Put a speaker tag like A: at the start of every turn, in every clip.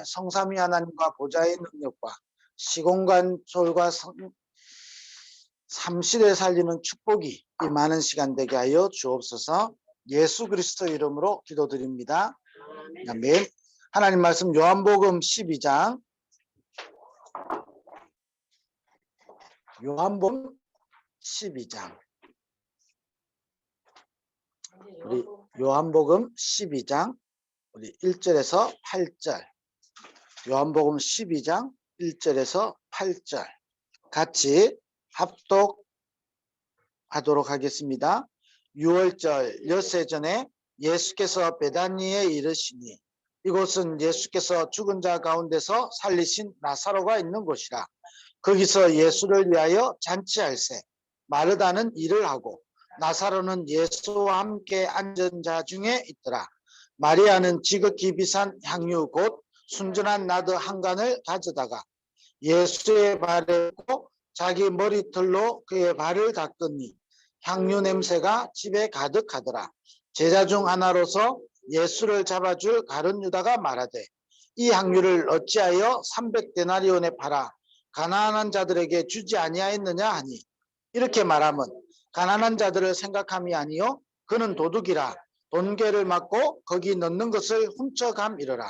A: 성삼위 하나님과 보좌의 능력과 시공간 졸과 삼시대 살리는 축복이 이 많은 시간 되게 하여 주옵소서. 예수 그리스도 이름으로 기도드립니다. 아멘. 하나님 말씀 요한복음 12장 요한복음 12장 우리 요한복음 12장 우리 1절에서 8절 요한복음 12장 1절에서 8절 같이 합독하도록 하겠습니다. 6월절 엿새 전에 예수께서 베다니에 이르시니 이곳은 예수께서 죽은 자 가운데서 살리신 나사로가 있는 곳이라. 거기서 예수를 위하여 잔치할세 마르다는 일을 하고 나사로는 예수와 함께 앉은 자 중에 있더라. 마리아는 지극히 비싼 향유 곧 순전한 나드 한 간을 가져다가 예수의 발에 꽂고 자기 머리털로 그의 발을 닦으니 향유 냄새가 집에 가득하더라. 제자 중 하나로서 예수를 잡아줄 가룟 유다가 말하되 이 향유를 어찌하여 300데나리온에 팔아 가난한 자들에게 주지 아니하였느냐 하니 이렇게 말하면 가난한 자들을 생각함이 아니요 그는 도둑이라 돈괴를 맞고 거기 넣는 것을 훔쳐감이러라.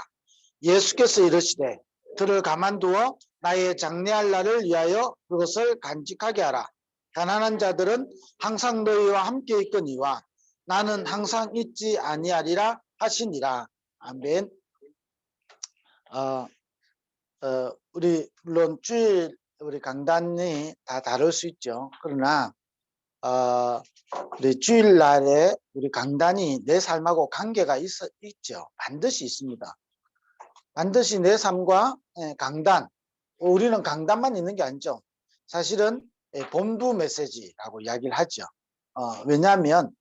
A: 예수께서 이르시되 그를 가만두어 나의 장례할 날을 위하여 그것을 간직하게 하라. 가난한 자들은 항상 너희와 함께 있거니와 나는 항상 있지 아니하리라 하시니라. 아멘. 우리 물론 주일 우리 강단이 다 다를 수 있죠. 그러나 우리 주일날에 우리 강단이 내 삶하고 관계가 있죠. 반드시 있습니다. 반드시 내 삶과 강단, 우리는 강단만 있는 게 아니죠. 사실은 본부 메시지라고 이야기를 하죠. 왜냐하면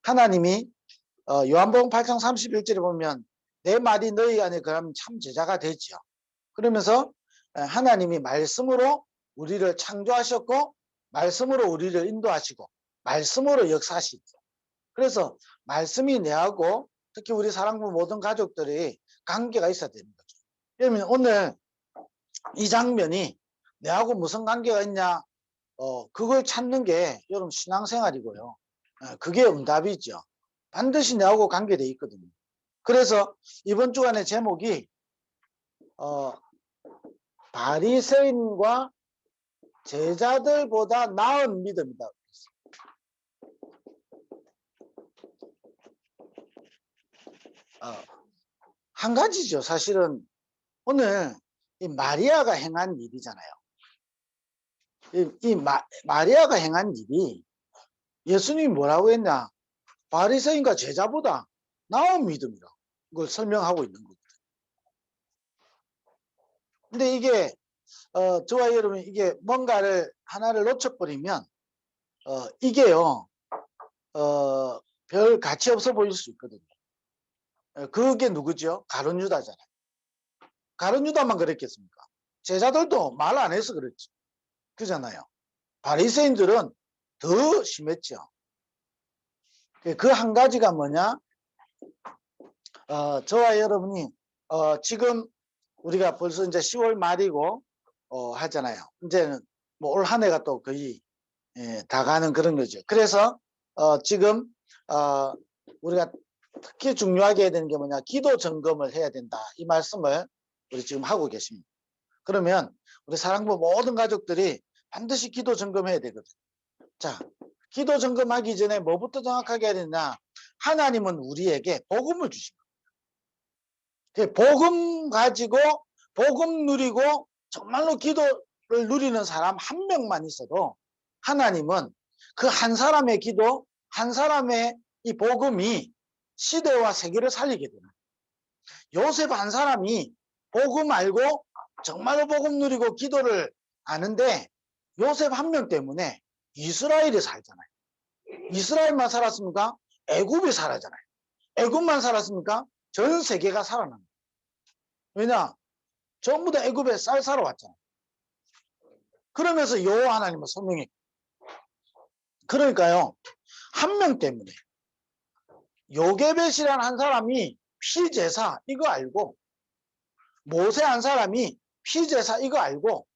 A: 하나님이 요한복음 8장 31절에 보면 내 말이 너희 안에 그러면 참 제자가 되죠. 그러면서 하나님이 말씀으로 우리를 창조하셨고 말씀으로 우리를 인도하시고 말씀으로 역사하시죠. 그래서 말씀이 내하고 특히 우리 사랑부 모든 가족들이 관계가 있어야 되는 거죠. 그러면 오늘 이 장면이 내하고 무슨 관계가 있냐 그걸 찾는 게 여러분 신앙생활이고요. 그게 응답이죠. 반드시 내하고 관계되어 있거든요. 그래서 이번 주간의 제목이 바리새인과 제자들보다 나은 믿음이다. 한 가지죠. 사실은 오늘 이 마리아가 행한 일이잖아요. 마리아가 행한 일이 예수님이 뭐라고 했냐? 바리새인과 제자보다 나은 믿음이라 그걸 설명하고 있는 거거든요. 근데 이게 저와 여러분 이게 뭔가를 하나를 놓쳐버리면 이게요 별 가치 없어 보일 수 있거든요. 그게 누구죠? 가룟 유다잖아요. 가룟 유다만 그랬겠습니까? 제자들도 말 안 해서 그랬지. 그잖아요. 바리새인들은 더 심했죠. 그 한 가지가 뭐냐? 저와 여러분이 지금 우리가 벌써 이제 10월 말이고 하잖아요. 이제는 뭐 올 한 해가 또 거의 다 가는 그런 거죠. 그래서 지금 우리가 특히 중요하게 해야 되는 게 뭐냐? 기도 점검을 해야 된다. 이 말씀을 우리 지금 하고 계십니다. 그러면 우리 사랑부 모든 가족들이 반드시 기도 점검해야 되거든. 자, 기도 점검하기 전에 뭐부터 정확하게 해야 되냐? 하나님은 우리에게 복음을 주신 거예요. 복음 가지고 복음 누리고 정말로 기도를 누리는 사람 한 명만 있어도 하나님은 그 한 사람의 기도, 한 사람의 이 복음이 시대와 세계를 살리게 되는 거예요. 요셉 한 사람이 복음 알고 정말로 복음 누리고 기도를 아는데 요셉 한 명 때문에 이스라엘이 살잖아요. 이스라엘만 살았습니까? 애굽이 살아잖아요. 애굽만 살았습니까? 전 세계가 살아납니다. 왜냐? 전부 다 애굽에 쌀 사러 왔잖아요. 그러면서 여호와 하나님을 설명해. 그러니까요. 한 명 때문에 요게벳이라는 한 사람이 피제사 이거 알고 모세 한 사람이 피제사 이거 알고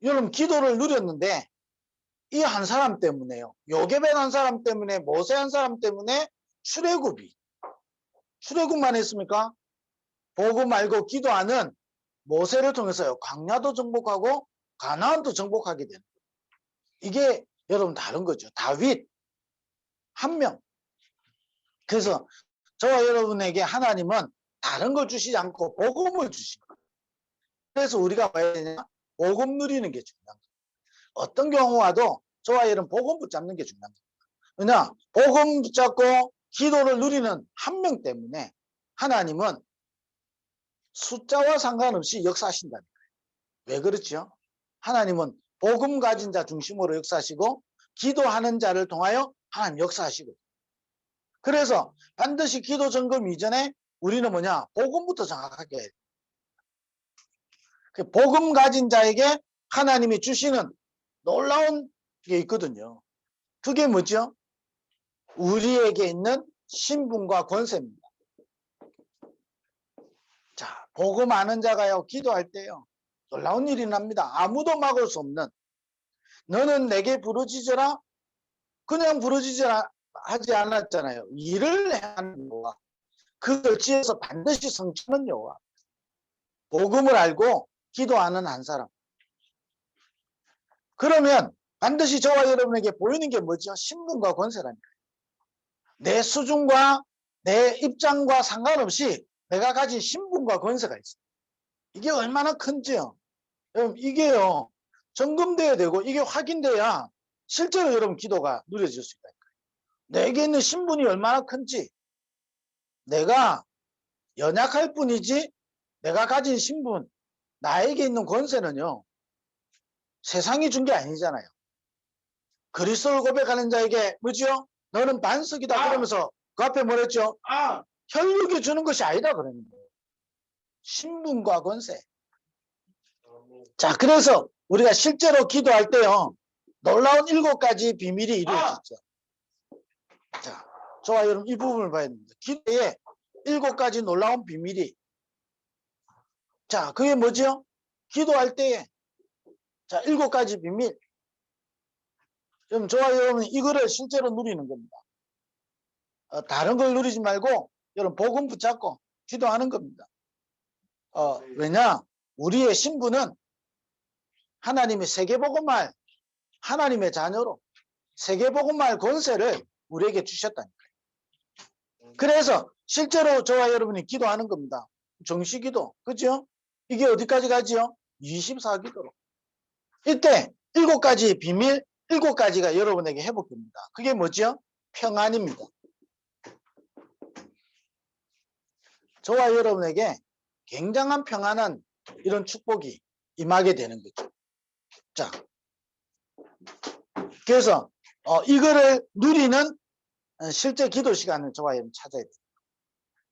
A: 여러분 기도를 누렸는데 이 한 사람 때문에요. 요게벳 한 사람 때문에 모세 한 사람 때문에 출애굽만 했습니까? 복음 말고 기도하는 모세를 통해서요. 광야도 정복하고 가나안도 정복하게 되는 거예요. 이게 여러분 다른 거죠. 다윗 한 명. 그래서 저와 여러분에게 하나님은 다른 걸 주시지 않고 복음을 주신 거예요. 그래서 우리가 뭐 해야 되냐? 복음 누리는 게 중요한 거예요. 어떤 경우 와도 저와 여러분 복음 붙잡는 게 중요한 거예요. 왜냐? 복음 붙잡고 기도를 누리는 한 명 때문에 하나님은 숫자와 상관없이 역사하신다는 거예요. 왜 그렇죠? 하나님은 복음 가진 자 중심으로 역사하시고 기도하는 자를 통하여 하나님 역사하시고, 그래서 반드시 기도 점검 이전에 우리는 뭐냐? 복음부터 정확하게 해야 돼요. 복음 가진 자에게 하나님이 주시는 놀라운 게 있거든요. 그게 뭐죠? 우리에게 있는 신분과 권세입니다. 자, 복음 아는 자가요, 기도할 때요, 놀라운 일이 납니다. 아무도 막을 수 없는, 너는 내게 부르짖으라, 그냥 부르짖으라 하지 않았잖아요. 일을 하는 여호와, 그걸 지어서 반드시 성취하는 여호와. 복음을 알고 기도하는 한 사람. 그러면 반드시 저와 여러분에게 보이는 게 뭐죠? 신분과 권세라니까. 내 수준과 내 입장과 상관없이 내가 가진 신분과 권세가 있어요. 이게 얼마나 큰지요. 여러분, 이게요, 점검돼야 되고 이게 확인돼야 실제로 여러분 기도가 누려질 수 있다니까요. 내게 있는 신분이 얼마나 큰지, 내가 연약할 뿐이지 내가 가진 신분, 나에게 있는 권세는요, 세상이 준 게 아니잖아요. 그리스도를 고백하는 자에게 뭐죠? 너는 반석이다 그러면서 그 앞에 뭐랬죠? 혈육이 주는 것이 아니다 그러는 거예요. 신분과 권세. 자, 그래서 우리가 실제로 기도할 때요, 놀라운 7가지 비밀이 이루어지죠. 자, 저와 여러분 이 부분을 봐야 됩니다. 기도에 7가지 놀라운 비밀이. 자, 그게 뭐죠? 기도할 때에, 자, 7가지 비밀. 그럼 저와 여러분이 이거를 실제로 누리는 겁니다. 다른 걸 누리지 말고 여러분 복음 붙잡고 기도하는 겁니다. 왜냐? 우리의 신분은 하나님의 세계복음말, 하나님의 자녀로 세계복음말 권세를 우리에게 주셨다니까요. 그래서 실제로 저와 여러분이 기도하는 겁니다. 정시기도, 그죠? 이게 어디까지 가지요? 24기도로. 이때 7가지 비밀, 7가지가 여러분에게 회복됩니다. 그게 뭐죠? 평안입니다. 저와 여러분에게 굉장한 평안한 이런 축복이 임하게 되는 거죠. 자, 그래서 이거를 누리는 실제 기도 시간을 저와 여러분 찾아야 돼요.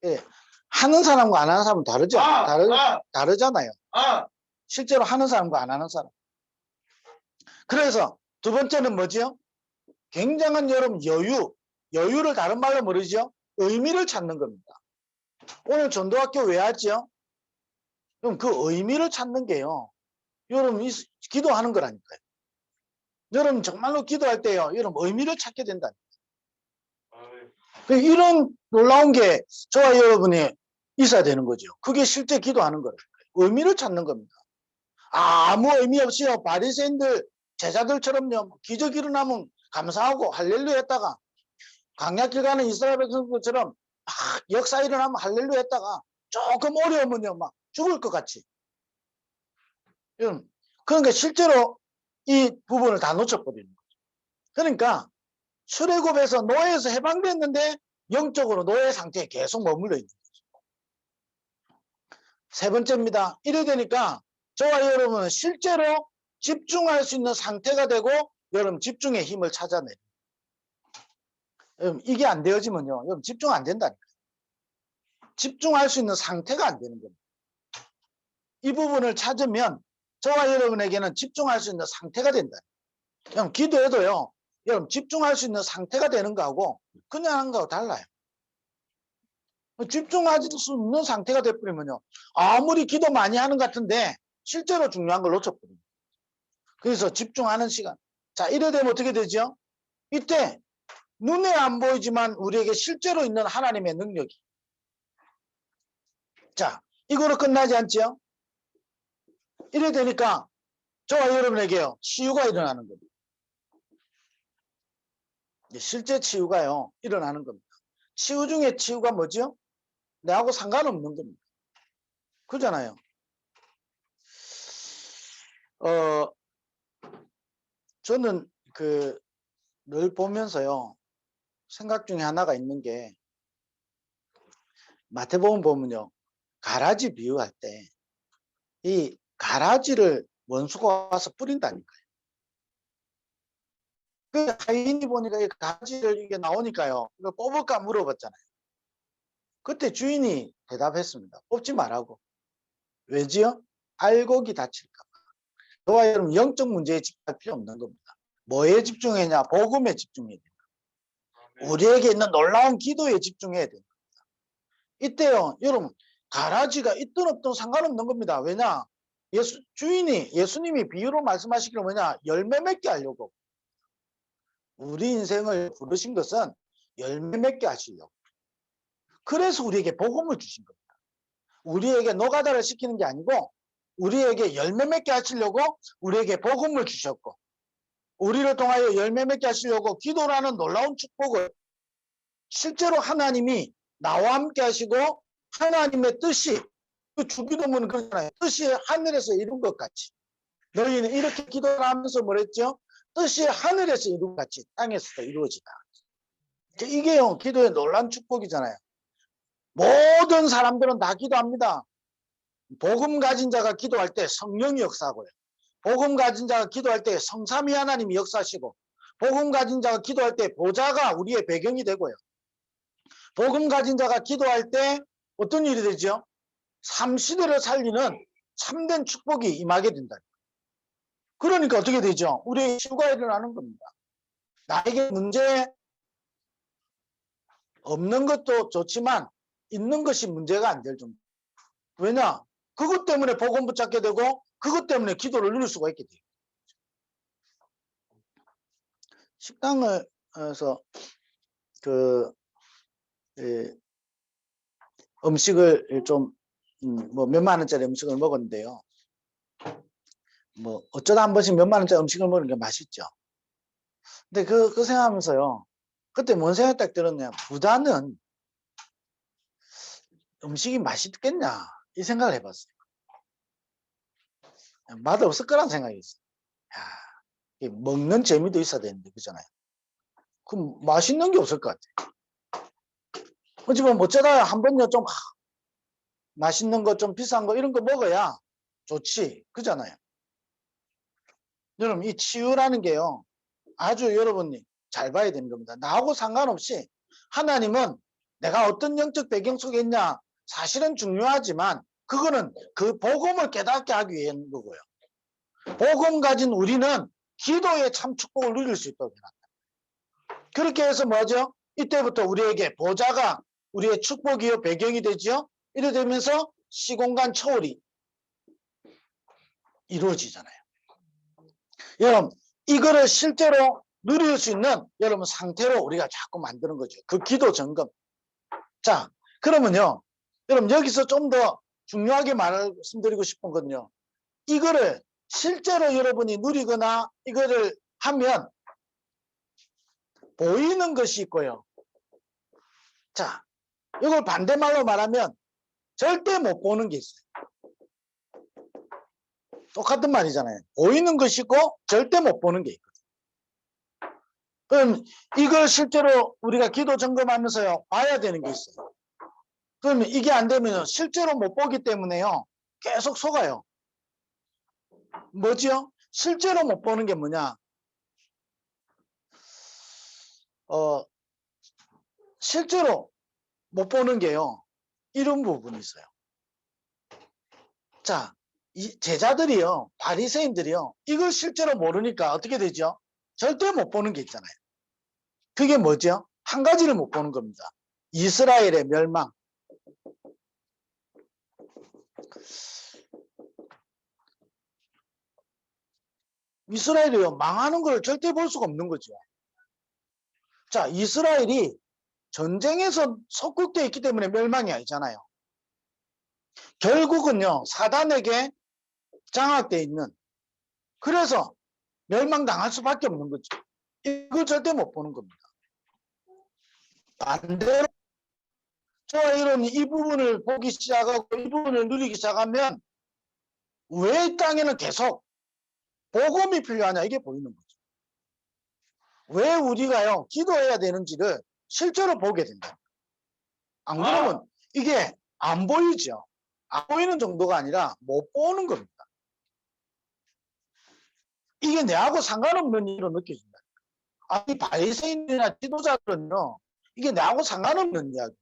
A: 예, 하는 사람과 안 하는 사람은 다르죠. 다르잖아요. 실제로 하는 사람과 안 하는 사람. 그래서 두 번째는 뭐죠? 굉장한 여러분 여유를 다른 말로 뭐르죠? 의미를 찾는 겁니다. 오늘 전도학교 왜 하죠? 그럼 그 의미를 찾는 게요, 여러분 기도하는 거라니까요. 여러분 정말로 기도할 때요, 여러분 의미를 찾게 된다니까요. 이런 놀라운 게 저와 여러분이 있어야 되는 거죠. 그게 실제 기도하는 거예요. 의미를 찾는 겁니다. 아무 의미 없이요, 바리새인들 제자들처럼요, 기적 일어나면 감사하고 할렐루야 했다가, 광야길 가는 이스라엘 백성들처럼 막 역사 일어나면 할렐루야 했다가 조금 어려우면요 막 죽을 것 같이. 그러니까 실제로 이 부분을 다 놓쳐버리는 거죠. 그러니까 출애굽에서 노예에서 해방됐는데 영적으로 노예 상태에 계속 머물러 있는 거죠. 세 번째입니다. 이래 되니까 저와 여러분은 실제로 집중할 수 있는 상태가 되고 여러분 집중의 힘을 찾아내요. 여러분 이게 안 되어지면요, 여러분 집중 안 된다니까요. 집중할 수 있는 상태가 안 되는 겁니다. 이 부분을 찾으면 저와 여러분에게는 집중할 수 있는 상태가 된다. 여러분 기도해도요, 여러분 집중할 수 있는 상태가 되는 거하고 그냥 하는 거하고 달라요. 집중할 수 없는 상태가 돼버리면요. 아무리 기도 많이 하는 것 같은데 실제로 중요한 걸 놓쳐버려요. 그래서 집중하는 시간. 자, 이래 되면 어떻게 되죠? 이때 눈에 안 보이지만 우리에게 실제로 있는 하나님의 능력이. 자, 이거로 끝나지 않죠? 이래 되니까 저와 여러분에게요. 치유가 일어나는 겁니다. 실제 치유가요. 일어나는 겁니다. 치유 중에 치유가 뭐죠? 내하고 상관없는 겁니다. 그잖아요. 저는 늘 보면서요. 생각 중에 하나가 있는 게 마태복음 보면요. 가라지 비유할 때 이 가라지를 원수가 와서 뿌린다니까요. 그 하인이 보니까 이 가라지를 이게 나오니까요. 이거 뽑을까 물어봤잖아요. 그때 주인이 대답했습니다. 뽑지 말라고. 왜지요? 알곡이 다칠까 봐. 저와 여러분 영적 문제에 집중할 필요 없는 겁니다. 뭐에 집중해야 복음에 집중해야 됩니다. 우리에게 있는 놀라운 기도에 집중해야 됩니다. 이때요, 여러분, 가라지가 있든 없든 상관없는 겁니다. 왜냐? 예수님이 비유로 말씀하시기로 뭐냐? 열매 맺게 하려고. 우리 인생을 부르신 것은 열매 맺게 하시려고. 그래서 우리에게 복음을 주신 겁니다. 우리에게 노가다를 시키는 게 아니고, 우리에게 열매 맺게 하시려고 우리에게 복음을 주셨고, 우리를 통하여 열매 맺게 하시려고 기도라는 놀라운 축복을 실제로 하나님이 나와 함께 하시고 하나님의 뜻이 그 주기도문은 그렇잖아요. 뜻이 하늘에서 이룬 것 같이 너희는 이렇게 기도를 하면서 뭐랬죠? 뜻이 하늘에서 이룬 것 같이 땅에서도 이루어지다. 이게요 기도의 놀라운 축복이잖아요. 모든 사람들은 다 기도합니다. 복음 가진 자가 기도할 때 성령이 역사하고요. 복음 가진 자가 기도할 때 성삼위 하나님이 역사하시고, 복음 가진 자가 기도할 때 보좌가 우리의 배경이 되고요. 복음 가진 자가 기도할 때 어떤 일이 되죠? 삼시대를 살리는 참된 축복이 임하게 된다. 그러니까 어떻게 되죠? 우리의 치유가 일어나는 겁니다. 나에게 문제 없는 것도 좋지만 있는 것이 문제가 안 될 정도. 왜냐? 그것 때문에 복음 붙잡게 되고 그것 때문에 기도를 누릴 수가 있게 돼요. 식당을 해서 음식을 좀 뭐 몇만 원짜리 음식을 먹었는데요. 뭐 어쩌다 한 번씩 몇만 원짜리 음식을 먹는 게 맛있죠. 근데 그 생각하면서요. 그때 뭔 생각 딱 들었냐? 부자는 음식이 맛있겠냐? 이 생각을 해봤어요. 맛없을 거란 생각이 있어요. 야, 먹는 재미도 있어야 되는데, 그잖아요. 그럼 맛있는 게 없을 것 같아요. 어찌보면 어쩌다 한 번요 좀 맛있는 거 좀 비싼 거 이런 거 먹어야 좋지. 그잖아요. 여러분 이 치유라는 게요. 아주 여러분이 잘 봐야 되는 겁니다. 나하고 상관없이 하나님은 내가 어떤 영적 배경 속에 있냐 사실은 중요하지만 그거는 그 복음을 깨닫게 하기 위한 거고요. 복음 가진 우리는 기도의 참 축복을 누릴 수 있도록 해놨다. 그렇게 해서 뭐죠? 이때부터 우리에게 보좌가 우리의 축복이요 배경이 되죠. 이래 되면서 시공간 초월이 이루어지잖아요. 여러분 이거를 실제로 누릴 수 있는 여러분 상태로 우리가 자꾸 만드는 거죠. 그 기도 점검. 자, 그러면요. 여러분 여기서 좀 더 중요하게 말씀드리고 싶은 건요. 이거를 실제로 여러분이 누리거나 이거를 하면 보이는 것이 있고요. 자, 이걸 반대말로 말하면 절대 못 보는 게 있어요. 똑같은 말이잖아요. 보이는 것이 있고 절대 못 보는 게 있거든요. 그럼 이걸 실제로 우리가 기도 점검하면서요. 봐야 되는 게 있어요. 그러면 이게 안 되면 실제로 못 보기 때문에요. 계속 속아요. 뭐지요? 실제로 못 보는 게 뭐냐? 실제로 못 보는 게요. 이런 부분이 있어요. 자, 이 제자들이요. 바리새인들이요. 이걸 실제로 모르니까 어떻게 되죠? 절대 못 보는 게 있잖아요. 그게 뭐죠? 한 가지를 못 보는 겁니다. 이스라엘의 멸망. 이스라엘이요, 망하는 걸 절대 볼 수가 없는 거죠. 자, 이스라엘이 전쟁에서 속국되어 있기 때문에 멸망이 아니잖아요. 결국은요, 사단에게 장악되어 있는, 그래서 멸망당할 수밖에 없는 거죠. 이걸 절대 못 보는 겁니다. 반대로 이스라엘은 이 부분을 보기 시작하고 이 부분을 누리기 시작하면 왜 이 땅에는 계속 복음이 필요하냐, 이게 보이는 거죠. 왜 우리가요 기도해야 되는지를 실제로 보게 된다. 안 그러면 이게 안 보이죠. 안 보이는 정도가 아니라 못 보는 겁니다. 이게 내하고 상관없는 일로 느껴진다. 아니, 바리새인이나 지도자들은요, 이게 내하고 상관없는 이야기.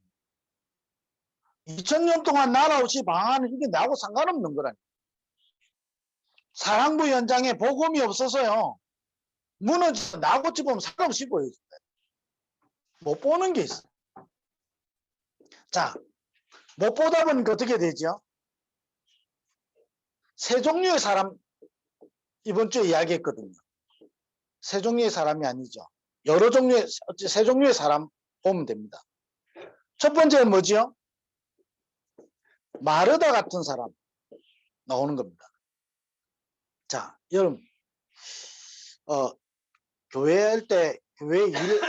A: 2000년 동안 나라 없이 방황하는, 이게 나하고 상관없는 거라니까. 사랑부 현장에 복음이 없어서요, 무너져 나하고 집으면 상관없이 보여준다. 못 보는 게 있어. 자, 못 보다 보니까 어떻게 되죠? 세 종류의 사람, 이번 주에 이야기했거든요. 세 종류의 사람이 아니죠. 여러 종류의, 세 종류의 사람 보면 됩니다. 첫 번째는 뭐지요? 마르다 같은 사람 나오는 겁니다. 자, 여러분, 교회 할 때 교회 일을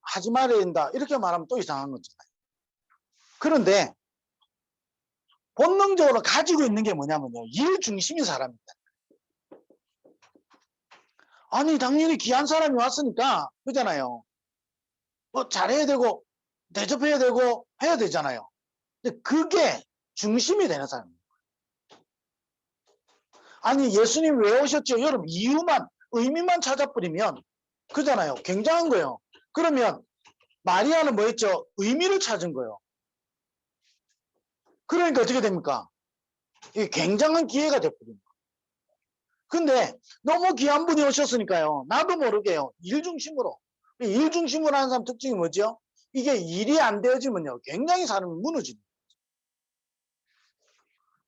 A: 하지 말아야 된다 이렇게 말하면 또 이상한 거잖아요. 그런데 본능적으로 가지고 있는 게 뭐냐면요, 일 중심인 사람입니다. 아니, 당연히 귀한 사람이 왔으니까 그잖아요. 뭐 잘해야 되고 대접해야 되고 해야 되잖아요. 근데 그게 중심이 되는 사람입니다. 아니, 예수님 왜 오셨죠? 여러분, 이유만, 의미만 찾아버리면 그잖아요. 굉장한 거예요. 그러면 마리아는 뭐 했죠? 의미를 찾은 거예요. 그러니까 어떻게 됩니까? 이게 굉장한 기회가 됐거든요. 근데 너무 귀한 분이 오셨으니까요, 나도 모르게요, 일 중심으로. 일 중심으로 하는 사람 특징이 뭐죠? 이게 일이 안 되어지면요, 굉장히 사람이 무너집니다.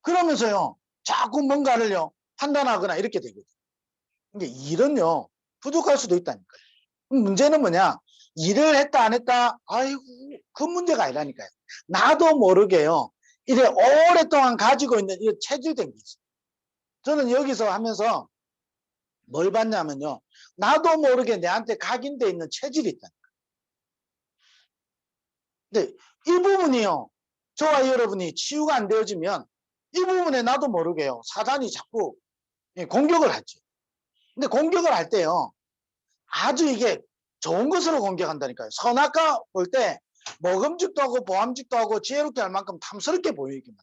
A: 그러면서요, 자꾸 뭔가를요, 판단하거나 이렇게 되거든요. 이게 일은요, 부족할 수도 있다니까요. 문제는 뭐냐? 일을 했다 안 했다, 아이고, 그 문제가 아니라니까요. 나도 모르게요, 이래 오랫동안 가지고 있는 이 체질된 게 있어요. 저는 여기서 하면서 뭘 봤냐면요, 나도 모르게 내한테 각인되어 있는 체질이 있다니까요. 근데 이 부분이요, 저와 여러분이 치유가 안 되어지면 이 부분에 나도 모르게요, 사단이 자꾸 공격을 하죠. 근데 공격을 할 때요, 아주 이게 좋은 것으로 공격한다니까요. 선악과 볼 때 먹음직도 하고 보암직도 하고 지혜롭게 할 만큼 탐스럽게 보이기만.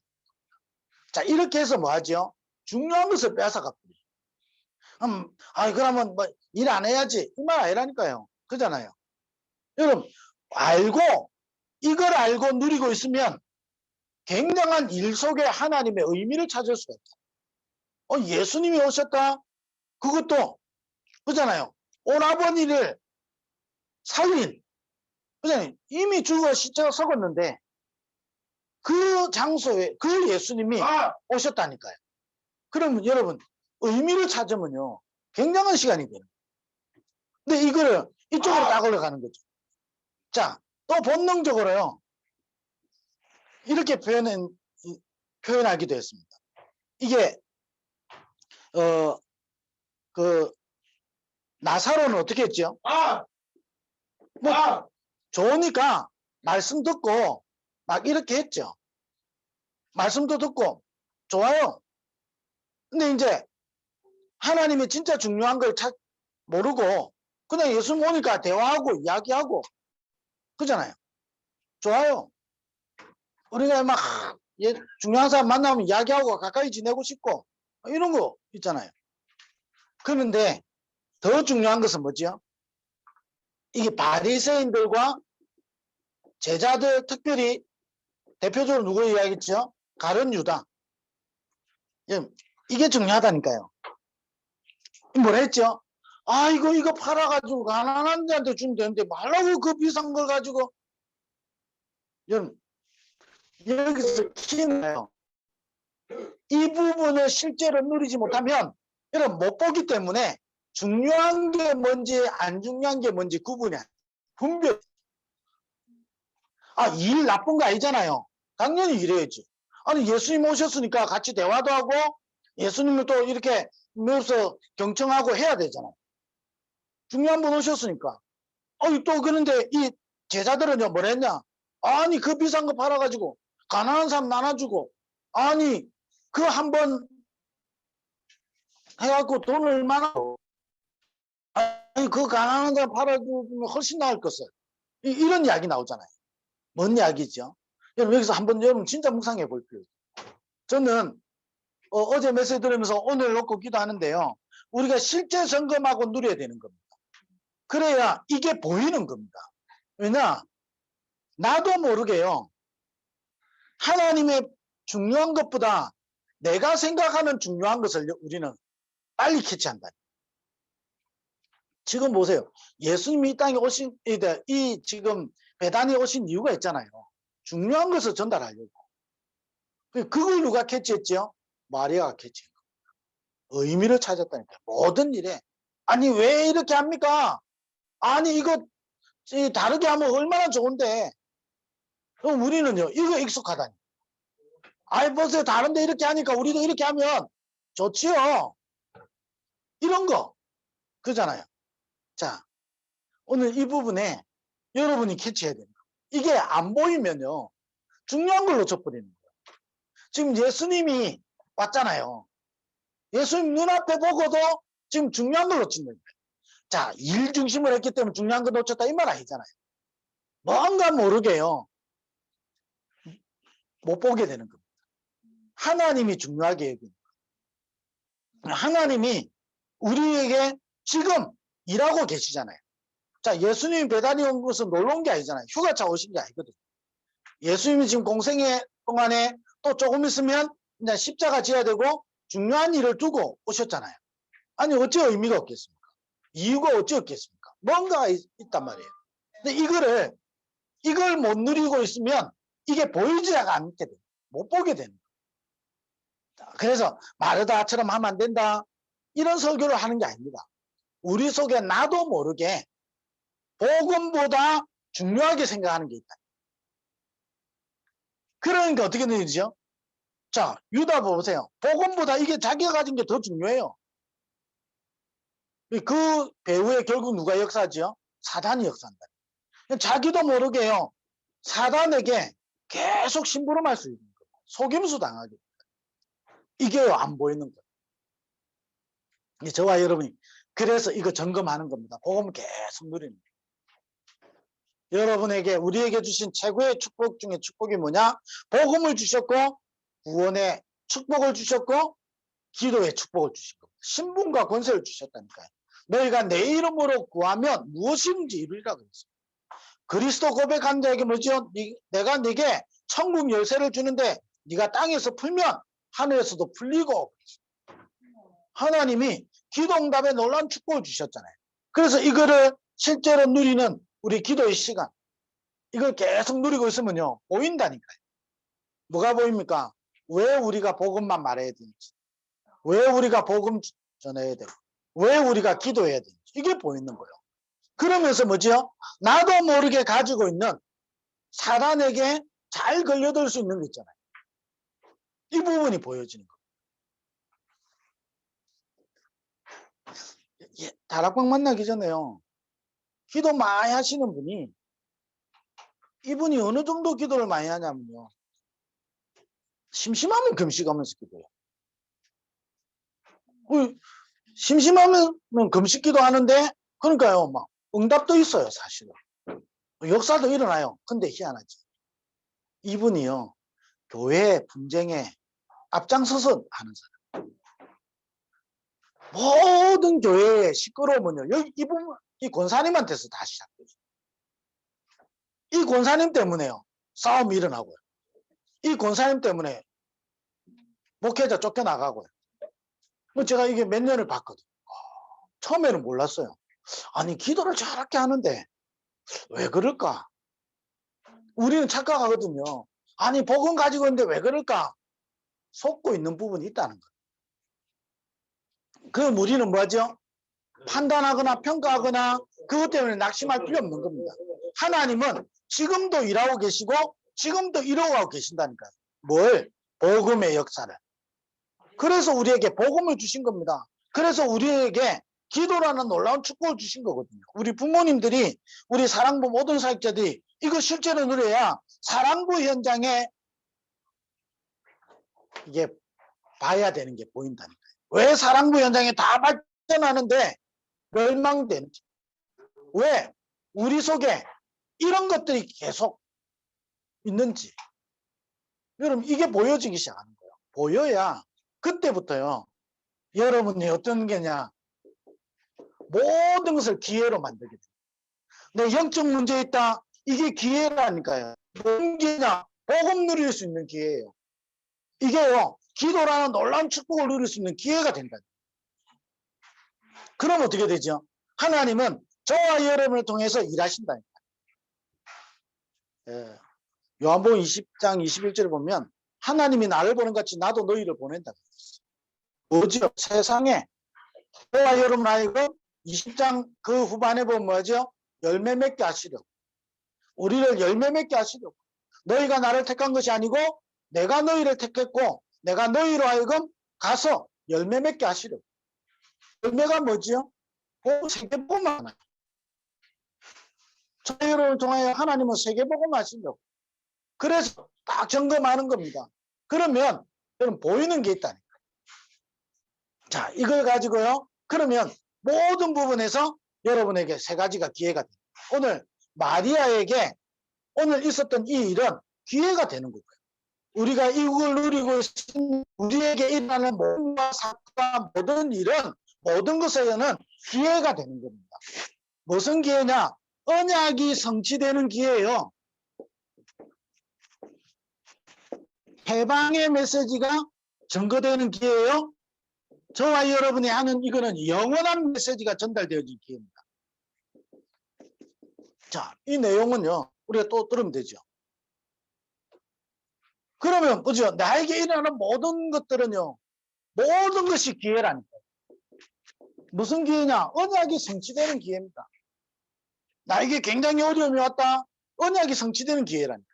A: 자, 이렇게 해서 뭐 하죠? 중요한 것을 뺏어가 버려요. 그러면 뭐 일 안 해야지, 이 말 아니라니까요. 그잖아요. 여러분, 이걸 알고 누리고 있으면 굉장한 일 속에 하나님의 의미를 찾을 수가 있다. 예수님이 오셨다? 그것도 그잖아요. 오라버니를 살린, 그잖아요. 이미 죽어 시체가 썩었는데 그 장소에 그 예수님이 오셨다니까요. 그러면 여러분, 의미를 찾으면요, 굉장한 시간이 돼요. 근데 이거를 이쪽으로 딱 올라가는 거죠. 자, 또 본능적으로요, 이렇게 표현하기도 했습니다. 이게 나사로는 어떻게 했죠? 뭐 좋으니까 말씀 듣고 막 이렇게 했죠. 말씀도 듣고 좋아요. 근데 이제 하나님이 진짜 중요한 걸 모르고 그냥 예수님 오니까 대화하고 이야기하고 그잖아요. 좋아요. 우리가 막 중요한 사람 만나면 이야기하고 가까이 지내고 싶고 이런 거 있잖아요. 그런데 더 중요한 것은 뭐죠? 이게 바리새인들과 제자들, 특별히 대표적으로 누구 이야기했죠? 가룟 유다. 이게 중요하다니까요. 뭐라 했죠? 이거 팔아가지고 가난한 데한테 주면 되는데 말라고 그 비싼 걸 가지고. 여러분, 여기서 키는 거예요. 이 부분을 실제로 누리지 못하면 여러분 못 보기 때문에 중요한 게 뭔지 안 중요한 게 뭔지 구분이 안 돼. 분별. 일 나쁜 거 아니잖아요. 당연히 이래야지. 아니 예수님 오셨으니까 같이 대화도 하고 예수님을 또 이렇게 모여서 경청하고 해야 되잖아요. 중요한 분 오셨으니까. 또 그런데 이 제자들은요 뭐랬냐? 아니 그 비싼 거 팔아가지고 가난한 사람 나눠주고 아니 그 한 번 해갖고 돈을 얼마나 아니 그 가난한 사람 팔아주면 훨씬 나을 것을 이런 이야기 나오잖아요. 뭔 이야기죠? 여러분 여기서 한번 여러분 진짜 묵상해 볼 필요 있어요. 저는 어제 메시지 들으면서 오늘 놓고 기도하는데요. 우리가 실제 점검하고 누려야 되는 겁니다. 그래야 이게 보이는 겁니다. 왜냐? 나도 모르게요. 하나님의 중요한 것보다 내가 생각하는 중요한 것을 우리는 빨리 캐치한다. 지금 보세요. 예수님이 이 땅에 오신, 이 지금 배단에 오신 이유가 있잖아요. 중요한 것을 전달하려고. 그걸 누가 캐치했죠? 마리아가 캐치한 거예요. 의미를 찾았다니까. 모든 일에. 아니 왜 이렇게 합니까? 아니 이거 다르게 하면 얼마나 좋은데. 그럼 우리는요. 이거 익숙하다니. 아이 보세요. 다른데 이렇게 하니까 우리도 이렇게 하면 좋지요. 이런 거. 그잖아요. 자, 오늘 이 부분에 여러분이 캐치해야 됩니다. 이게 안 보이면요. 중요한 걸 놓쳐버리는 거예요. 지금 예수님이 왔잖아요. 예수님 눈앞에 보고도 지금 중요한 걸 놓친 거예요. 자, 일 중심을 했기 때문에 중요한 걸 놓쳤다 이 말 아니잖아요. 뭔가 모르게요. 못 보게 되는 겁니다. 하나님이 중요하게 여기는 거예요. 하나님이 우리에게 지금 일하고 계시잖아요. 자, 예수님이 배단이 온 것은 놀러 온 게 아니잖아요. 휴가차 오신 게 아니거든요. 예수님이 지금 공생애 동안에 또 조금 있으면 이제 십자가 지어야 되고 중요한 일을 두고 오셨잖아요. 아니 어찌 의미가 없겠습니까? 이유가 어찌 없겠습니까? 뭔가 있단 말이에요. 근데 이걸 못 누리고 있으면 이게 보이지가 않게 돼요. 못 보게 되는 거예요. 그래서 마르다처럼 하면 안 된다. 이런 설교를 하는 게 아닙니다. 우리 속에 나도 모르게 복음보다 중요하게 생각하는 게 있다. 그러니까 어떻게 되죠? 자, 유다 보세요. 복음보다 이게 자기가 가진 게 더 중요해요. 그 배후에 결국 누가 역사하죠? 사단이 역사한다. 자기도 모르게요. 사단에게 계속 심부름할 수 있는 거예요. 속임수 당하게. 이게 안 보이는 거예요. 저와 여러분이 그래서 이거 점검하는 겁니다. 복음을 계속 누리는 거예요. 여러분에게 우리에게 주신 최고의 축복 중에 축복이 뭐냐? 복음을 주셨고 구원의 축복을 주셨고 기도의 축복을 주신 겁니다. 신분과 권세를 주셨다니까요. 너희가 내 이름으로 구하면 무엇이든지 이루리라 그랬어요. 그리스도 고백한 자에게 뭐죠? 내가 네게 천국 열쇠를 주는데 네가 땅에서 풀면 하늘에서도 풀리고. 하나님이 기도응답에 놀라운 축복을 주셨잖아요. 그래서 이거를 실제로 누리는 우리 기도의 시간, 이걸 계속 누리고 있으면요 보인다니까요. 뭐가 보입니까? 왜 우리가 복음만 말해야 되는지, 왜 우리가 복음 전해야 되고, 왜 우리가 기도해야 되는지 이게 보이는 거예요. 그러면서 뭐죠? 나도 모르게 가지고 있는 사단에게 잘 걸려들 수 있는 거 있잖아요. 이 부분이 보여지는 거예요. 다락방 만나기 전에요. 기도 많이 하시는 분이 이분이 어느 정도 기도를 많이 하냐면요. 심심하면 금식하면서 기도해요. 심심하면 금식 기도하는데 그러니까요. 막 응답도 있어요. 사실은. 역사도 일어나요. 근데 희한하지. 이분이요. 교회 분쟁에 앞장서서 하는 사람. 모든 교회의 시끄러우면요. 여기 이분, 이 권사님한테서 다 시작돼요. 이 권사님 때문에요. 싸움이 일어나고요. 이 권사님 때문에 목회자 쫓겨나가고요. 제가 이게 몇 년을 봤거든요. 처음에는 몰랐어요. 아니 기도를 저렇게 하는데 왜 그럴까? 우리는 착각하거든요. 아니 복음 가지고 있는데 왜 그럴까? 속고 있는 부분이 있다는 거예요. 그럼 우리는 뭐죠? 판단하거나 평가하거나 그것 때문에 낙심할 필요 없는 겁니다. 하나님은 지금도 일하고 계시고 지금도 이루어가고 계신다니까요. 뭘? 복음의 역사를. 그래서 우리에게 복음을 주신 겁니다. 그래서 우리에게 기도라는 놀라운 축복을 주신 거거든요. 우리 부모님들이, 우리 사랑부 모든 사역자들이 이거 실제로 누려야 사랑부 현장에 이게 봐야 되는 게 보인다니까요. 왜 사랑부 현장에 다 발전하는데 멸망되는지. 왜? 우리 속에 이런 것들이 계속 있는지. 여러분, 이게 보여지기 시작하는 거예요. 보여야 그때부터요. 여러분이 어떤 게냐. 모든 것을 기회로 만들게 돼요. 내 영적 문제 있다. 이게 기회라니까요. 무슨 기회냐? 복음 누릴 수 있는 기회예요. 이게요. 기도라는 놀라운 축복을 누릴 수 있는 기회가 된다. 그럼 어떻게 되죠? 하나님은 저와 여러분을 통해서 일하신다니까. 예. 요한복음 20장 21절을 보면 하나님이 나를 보는 같이 나도 너희를 보낸다. 뭐죠? 세상에 저와 여러분 하여금 20장 그 후반에 보면 뭐죠? 열매 맺게 하시려고. 우리를 열매 맺게 하시려고. 너희가 나를 택한 것이 아니고 내가 너희를 택했고 내가 너희로 하여금 가서 열매 맺게 하시려고. 열매가 뭐지요? 세계복음 하나. 저희를 통하여 하나님은 세계복음 하시려고. 그래서 딱 점검하는 겁니다. 그러면 여러분 보이는 게 있다니까. 자, 이걸 가지고요. 그러면 모든 부분에서 여러분에게 세 가지가 기회가 됩니다. 오늘 마리아에게 오늘 있었던 이 일은 기회가 되는 거고요. 우리가 이걸 누리고 있는 우리에게 일어나는 모든 사건과 모든 일은 모든 것에는 기회가 되는 겁니다. 무슨 기회냐? 언약이 성취되는 기회예요. 해방의 메시지가 증거되는 기회예요. 저와 여러분이 하는 이거는 영원한 메시지가 전달되어진 기회입니다. 자, 이 내용은요. 우리가 또 들으면 되죠. 그러면 보죠. 나에게 일어나는 모든 것들은요. 모든 것이 기회라니까. 무슨 기회냐? 언약이 성취되는 기회입니다. 나에게 굉장히 어려움이 왔다. 언약이 성취되는 기회라니까.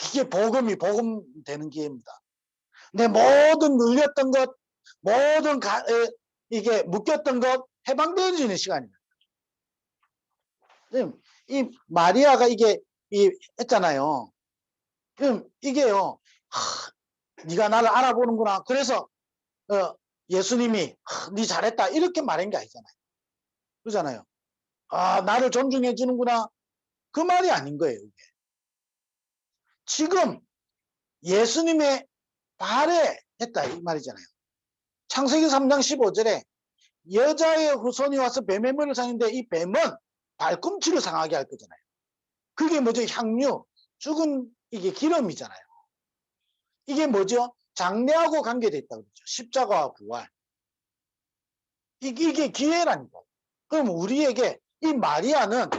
A: 이게 복음 되는 기회입니다. 내 모든 눌렸던 것, 모든 이게 묶였던 것 해방되어지는 시간입니다. 이 마리아가 이게 했잖아요. 그럼 이게요. 네가 나를 알아보는구나. 그래서 예수님이 네 잘했다 이렇게 말한 게 아니잖아요. 그러잖아요. 아, 나를 존중해 주는구나. 그 말이 아닌 거예요. 이게. 지금 예수님의 발에 했다 이 말이잖아요. 창세기 3장 15절에 여자의 후손이 와서 뱀의 물을 상인데 이 뱀은 발꿈치를 상하게 할 거잖아요. 그게 뭐죠? 향유, 죽은 이게 기름이잖아요. 이게 뭐죠? 장래하고 관계되어 있다고 그러죠. 십자가와 부활. 이게 기회라니까. 그럼 우리에게 이 마리아는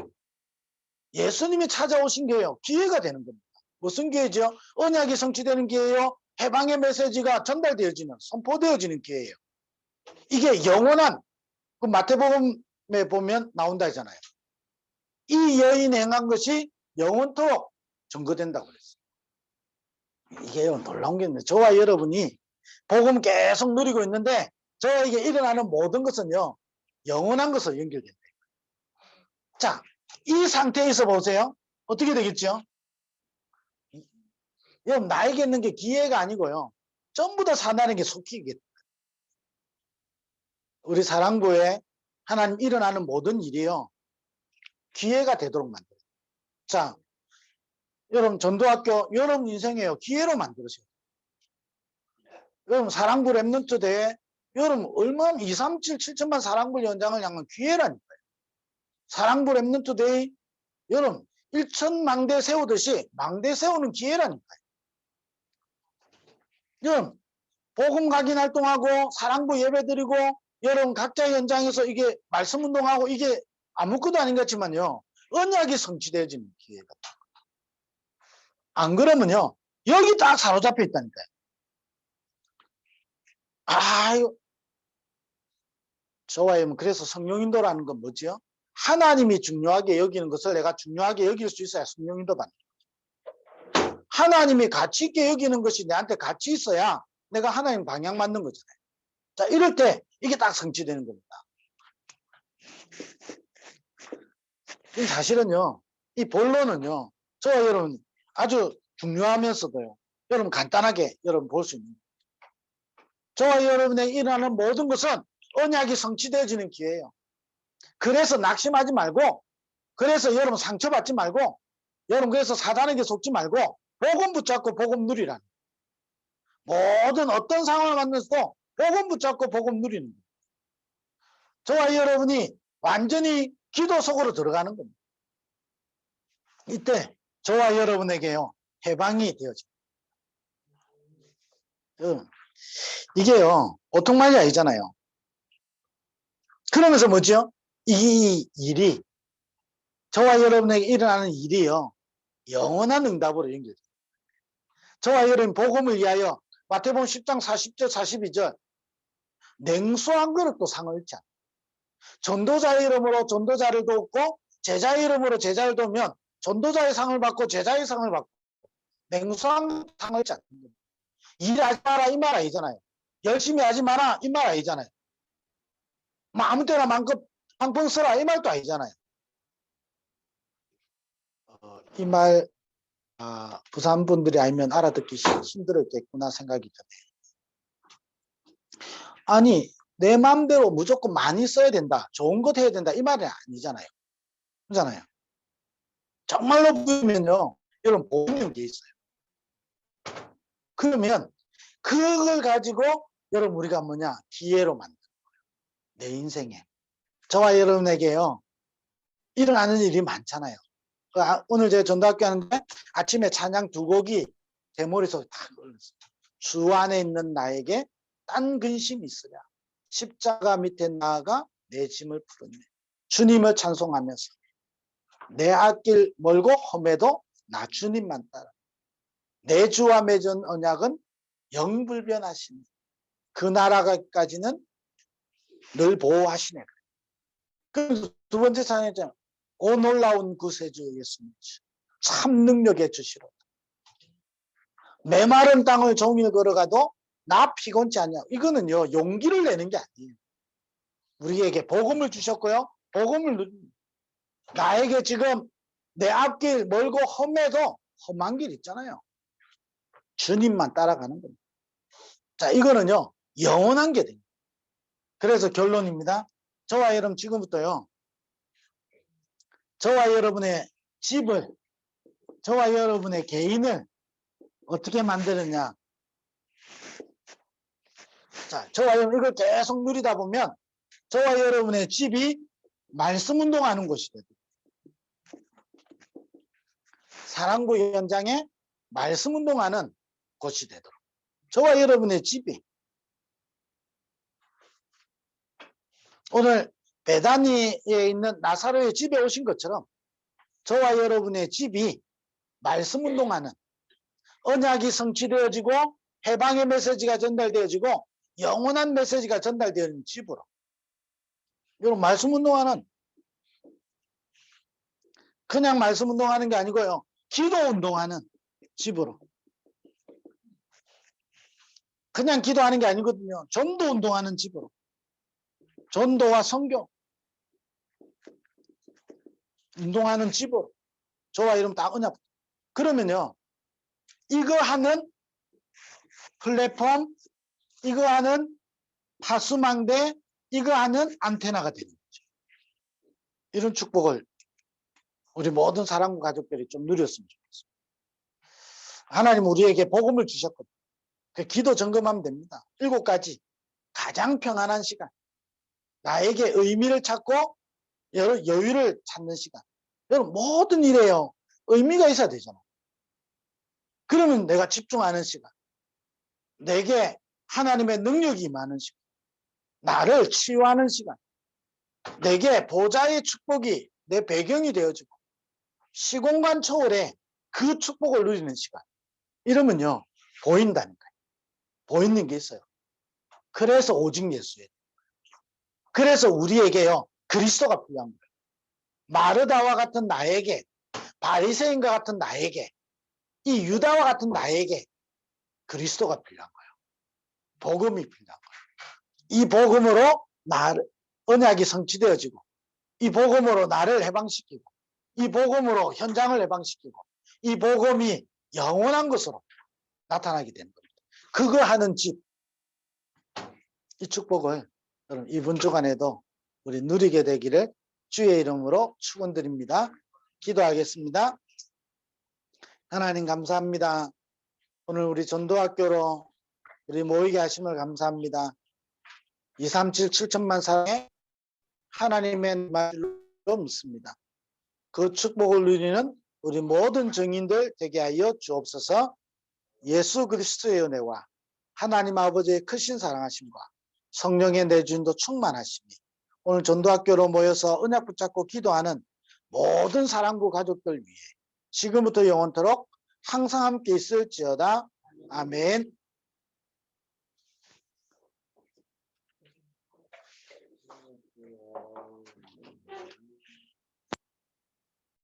A: 예수님이 찾아오신 게요. 기회가 되는 겁니다. 무슨 기회죠? 언약이 성취되는 기회요. 해방의 메시지가 전달되어지는, 선포되어지는 기회예요. 이게 영원한, 그 마태복음에 보면 나온다 했잖아요. 이 여인이 행한 것이 영원토록 증거된다고 그랬어요. 이게 놀라운 게 있는데, 저와 여러분이 복음 계속 누리고 있는데, 저에게 일어나는 모든 것은요, 영원한 것으로 연결된다. 자, 이 상태에서 보세요. 어떻게 되겠죠? 여러분, 나에게 있는 게 기회가 아니고요. 전부 다 사단에게 속히겠다. 우리 사랑부에 하나님 일어나는 모든 일이요. 기회가 되도록 만들어요. 자, 여러분 전도학교 여러분 인생에요. 기회로 만들으세요. 여러분 사랑부 랩런트 대회 여러분 얼마나 237, 7천만 사랑부 연장을 향한 기회라니까요. 사랑부 랩런트 대회 여러분 1천 망대 세우듯이 망대 세우는 기회라니까요. 여러분 복음 각인 활동하고 사랑부 예배 드리고 여러분 각자 현장에서 이게 말씀 운동하고 이게 아무것도 아닌 것 같지만요. 언약이 성취되어지는 기회가. 안 그러면요. 여기 딱 사로잡혀 있다니까요. 아유, 좋아요. 그래서 성령인도라는 건 뭐죠? 하나님이 중요하게 여기는 것을 내가 중요하게 여길 수 있어야 성령인도 받는 거예요. 하나님이 가치 있게 여기는 것이 내한테 가치 있어야 내가 하나님 방향 맞는 거잖아요. 자, 이럴 때 이게 딱 성취되는 겁니다. 사실은요, 이 본론은요, 저와 여러분 아주 중요하면서도요, 여러분 간단하게 여러분 볼 수 있는 거예요. 저와 여러분에게 일어나는 모든 것은 언약이 성취되어지는 기회예요. 그래서 낙심하지 말고, 그래서 여러분 상처받지 말고, 여러분 그래서 사단에게 속지 말고 복음 붙잡고 복음 누리라는 거예요. 모든 어떤 상황을 만나서도 복음 붙잡고 복음 누리는 거예요. 저와 여러분이 완전히 기도 속으로 들어가는 겁니다. 이때 저와 여러분에게요, 해방이 되어집니다. 이게요, 보통 말이 아니잖아요. 그러면서 뭐죠? 이 일이, 저와 여러분에게 일어나는 일이요, 영원한 응답으로 연결돼요. 저와 여러분 복음을 위하여 마태복음 10장 40절 42절 냉수한 그릇도 상을 얻지 않아요. 전도자의 이름으로 전도자를 돕고 제자의 이름으로 제자를 돕으면 전도자의 상을 받고 제자의 상을 받고 냉수한 상을 얻지 않습니다. 일하지 마라 이 말 아니잖아요. 열심히 하지 마라 이 말 아니잖아요. 뭐 아무 때나 마음껏 팡팡 써라 이 말도 아니잖아요. 이 말 부산 분들이 알면 알아듣기 힘들었겠구나 생각이 드네요. 아니 내 마음대로 무조건 많이 써야 된다, 좋은 것 해야 된다 이 말이 아니잖아요. 그렇잖아요. 정말로 보면요, 여러분 복음이 돼 있어요. 그러면 그걸 가지고 여러분 우리가 뭐냐, 기회로 만드는 거예요. 내 인생에 저와 여러분에게요 일어나는 일이 많잖아요. 오늘 제가 전도학교 하는데 아침에 찬양 두 곡이 제 머릿속에 딱 올랐어요. 주 안에 있는 나에게 딴 근심이 있으랴. 십자가 밑에 나아가 내 짐을 풀었네. 주님을 찬송하면서 내 앞길 멀고 험해도 나 주님만 따라. 내 주와 맺은 언약은 영불변하시니 그 나라까지는 늘 보호하시네. 그래서 두 번째 찬양이잖아요. 오 놀라운 구세주 예수님 참 능력의 주시로다. 메마른 땅을 종일 걸어가도 나 피곤치 않냐. 이거는요 용기를 내는 게 아니에요. 우리에게 복음을 주셨고요, 복음을 나에게 지금 내 앞길 멀고 험해도 험한 길 있잖아요. 주님만 따라가는 겁니다. 자, 이거는요 영원한 게 됩니다. 그래서 결론입니다. 저와 여러분 지금부터요, 저와 여러분의 집을, 저와 여러분의 개인을 어떻게 만드느냐. 자, 저와 여러분 이걸 계속 누리다 보면 저와 여러분의 집이 말씀 운동하는 곳이 돼요. 사랑부 현장에 말씀 운동하는 곳이 되도록 저와 여러분의 집이, 오늘 베다니에 있는 나사로의 집에 오신 것처럼 저와 여러분의 집이 말씀 운동하는, 언약이 성취되어지고 해방의 메시지가 전달되어지고 영원한 메시지가 전달되는 집으로, 여러분 말씀 운동하는, 그냥 말씀 운동하는 게 아니고요, 기도 운동하는 집으로, 그냥 기도하는 게 아니거든요. 전도 운동하는 집으로, 전도와 선교 운동하는 집으로 저와 이러면 다 언약. 그러면요 이거 하는 플랫폼, 이거 하는 파수망대, 이거 하는 안테나가 되는 거죠. 이런 축복을 우리 모든 사랑과 가족들이 좀 누렸으면 좋겠습니다. 하나님 우리에게 복음을 주셨거든요. 그 기도 점검하면 됩니다. 7가지 가장 평안한 시간, 나에게 의미를 찾고 여유를 찾는 시간. 여러분 모든 일에요 의미가 있어야 되잖아요. 그러면 내가 집중하는 시간, 내게 하나님의 능력이 임하는 시간, 나를 치유하는 시간, 내게 보좌의 축복이 내 배경이 되어지고 시공간 초월에 그 축복을 누리는 시간. 이러면요 보인다니까요. 보이는 게 있어요. 그래서 오직 예수예요. 그래서 우리에게요 그리스도가 필요한 거예요. 마르다와 같은 나에게, 바리새인과 같은 나에게, 이 유다와 같은 나에게 그리스도가 필요한 거예요. 복음이 필요한 거예요. 이 복음으로 언약이 성취되어지고, 이 복음으로 나를 해방시키고, 이 복음으로 현장을 해방시키고, 이 복음이 영원한 것으로 나타나게 되는 겁니다. 그거 하는 집, 이 축복을 여러분 이번 주간에도 우리 누리게 되기를 주의 이름으로 축원드립니다. 기도하겠습니다. 하나님 감사합니다. 오늘 우리 전도학교로 우리 모이게 하심을 감사합니다. 237 7천만 사람의 하나님의 말로 믿습니다. 그 축복을 누리는 우리 모든 증인들 되게 하여 주옵소서. 예수 그리스도의 은혜와 하나님 아버지의 크신 사랑하심과 성령의 내주인도 충만하심이 오늘 전도학교로 모여서 언약 붙잡고 기도하는 모든 사랑부 가족들 위해 지금부터 영원토록 항상 함께 있을지어다. 아멘.